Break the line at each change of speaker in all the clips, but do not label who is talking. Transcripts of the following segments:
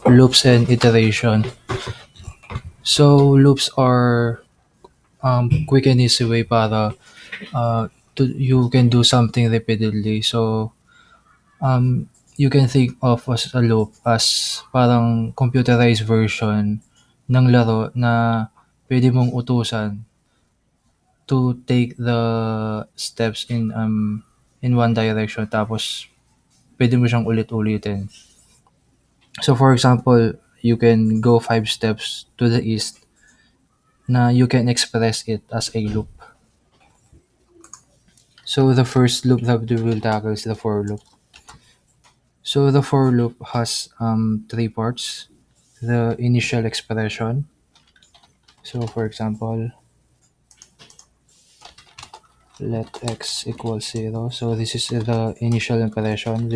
loops and iteration. So loops are quick and easy way para you can do something repeatedly. So you can think of as a loop as parang computerized version ng laro na pwede mong utusan to take the steps in one direction tapos pwede mo siyang ulit-ulitin. So for example, you can go 5 steps to the east na you can express it as a loop. So the first loop that we will tackle is the for loop. So the for loop has three parts. The initial expression. So for example, let x equal 0. So this is the initial expression.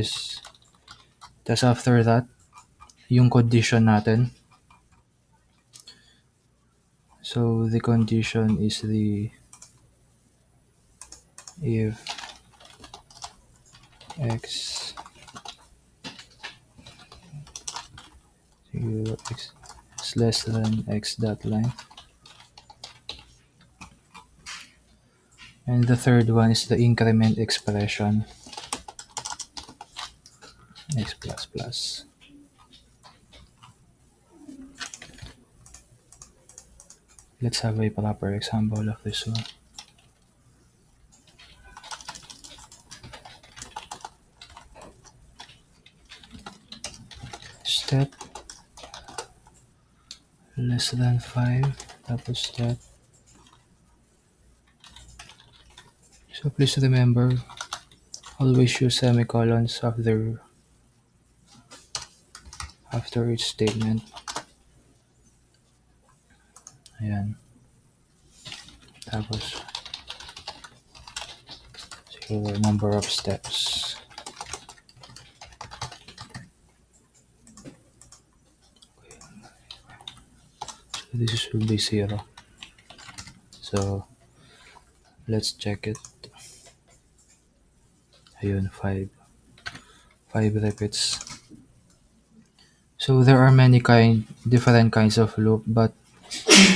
That's after that, yung condition natin. So the condition is the if x 0 x is less than x dot line. And the third one is the increment expression x plus plus. Let's have a proper example of this one. Step less than 5, tapos step. So please remember, always use semicolons after each statement. Ayan. Tapos, zero number of steps. So this should be 0. So, let's check it. Ayun, 5. 5 repeats. So there are different kinds of loop, but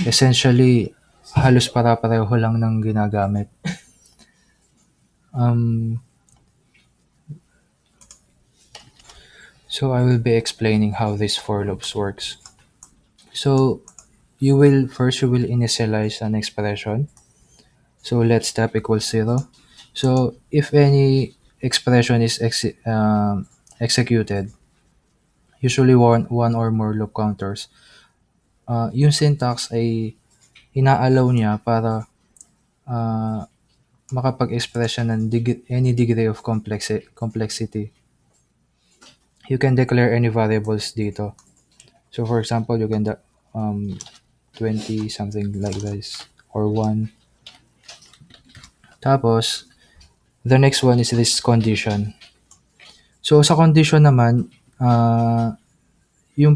essentially, halos para-pareho lang ng ginagamit. So I will be explaining how this for loops works. So you will initialize an expression. So let step equals 0. So if any expression is executed, usually one or more loop counters, yung syntax ay inaalaw niya para uh, makapag-express siya ng any degree of complexity. You can declare any variables dito. So for example, you can 20 something like this or 1. Tapos the next one is this condition. So sa condition naman, yung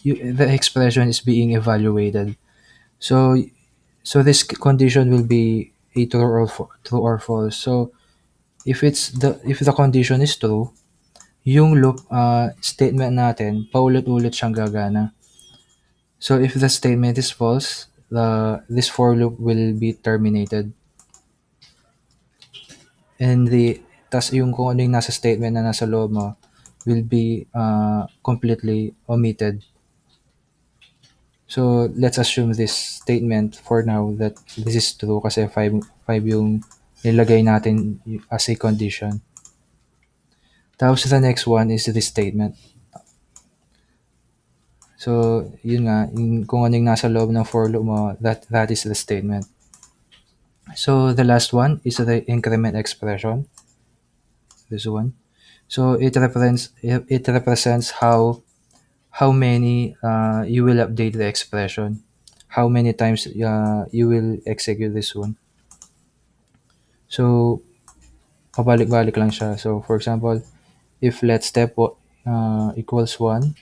the expression is being evaluated. So this condition will be a true or false. So if the condition is true, yung loop statement natin paulit-ulit siyang gagana. So if the statement is false, this for loop will be terminated. And tas yung kung ano yung nasa statement na nasa loob mo will be completely omitted. So let's assume this statement for now that this is true kasi 5 yung nilagay natin as a condition. Tapos the next one is this statement. So yun nga, kung ano yung nasa loob ng for loop mo, that is the statement. So the last one is the increment expression. This one. So it represents how many you will update the expression, how many times you will execute this one. So pabalik-balik lang siya. So for example, if let step equals 1,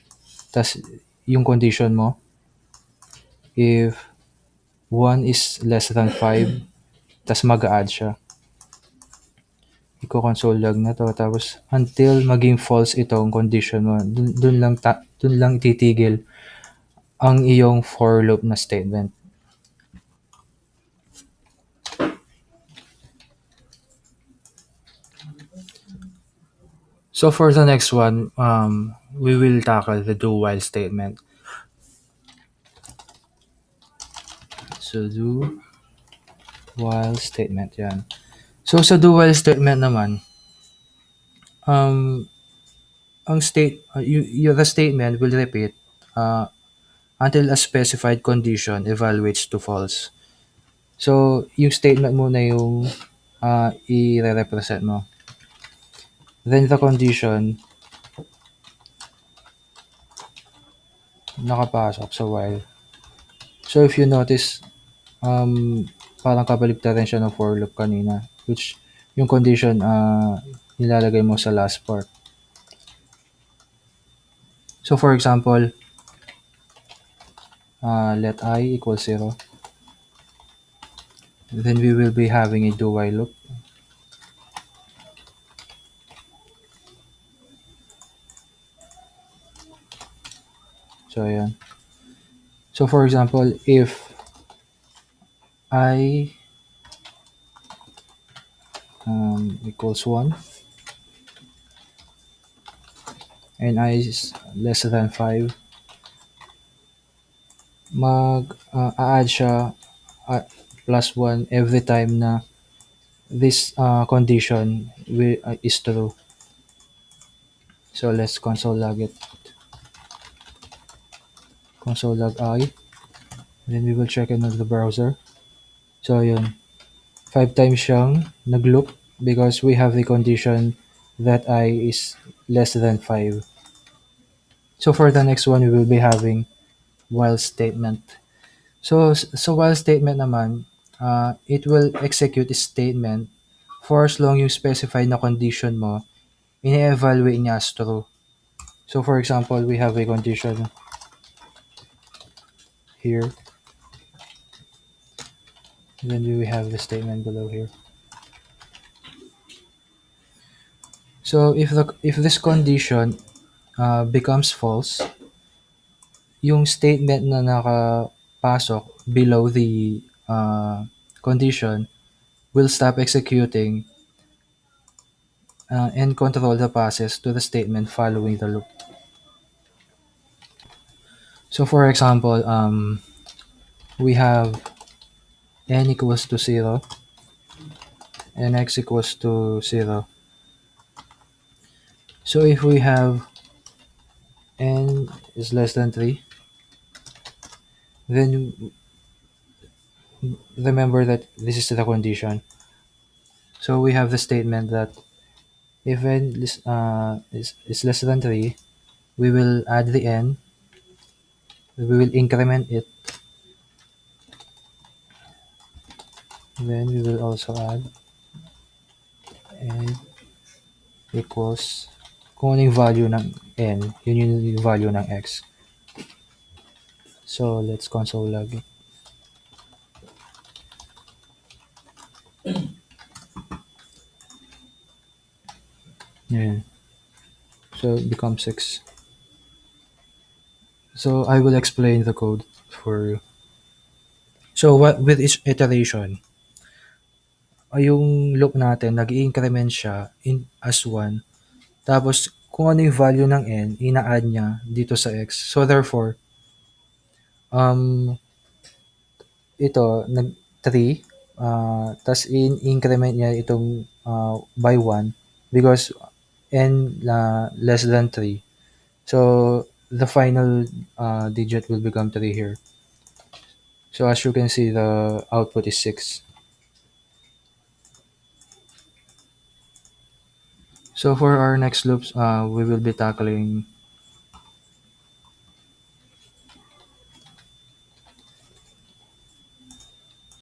tas yung condition mo, if 1 is less than 5, tas mag-add siya. Iko-console log na 'to tapos until maging false itong condition mo, dun lang titigil ang iyong for loop na statement. So for the next one, we will tackle the do while statement. So do while statement, yan. So sa do while statement naman, um, the statement will repeat uh, until a specified condition evaluates to false. So yung statement muna yung i-represent mo. Then the condition nakapasok sa while. So if you notice, um, parang kabaligtaran siya ng for loop kanina, which yung condition nilalagay mo sa last part. So for example, let I equal 0. Then we will be having a do while loop. So ayan. So for example, if I equals 1 and I is less than 5, add siya plus 1 every time na this condition is true. So let's console log it. Console log I. Then we will check it on the browser. So yun. 5 times siyang nag-loop because we have the condition that I is less than 5. So for the next one, we will be having while statement. So while statement naman, it will execute a statement for as long yung specified na condition mo, ine-evaluate niya as true. So for example, we have a condition here. Then we have the statement below here. So if this condition becomes false, yung statement na nakapasok below the condition will stop executing and control the passes to the statement following the loop. So for example, we have n equals to 0 and x equals to 0. So if we have n is less than 3, then remember that this is the condition. So we have the statement that if n is less than 3, we will add the n, we will increment it, then we will also add n equals kung ano yung value ng n, yun yung value ng x. So let's console log it. Yeah. So it becomes 6. So I will explain the code for you. So with each iteration, yung loop natin, nag-increment siya as 1. Tapos, kung ano yung value ng n, ina-add niya dito sa x. So therefore, ito, 3, tas increment niya itong by 1 because n less than 3. So, the final digit will become 3 here. So, as you can see, the output is 6. So, for our next loops, we will be tackling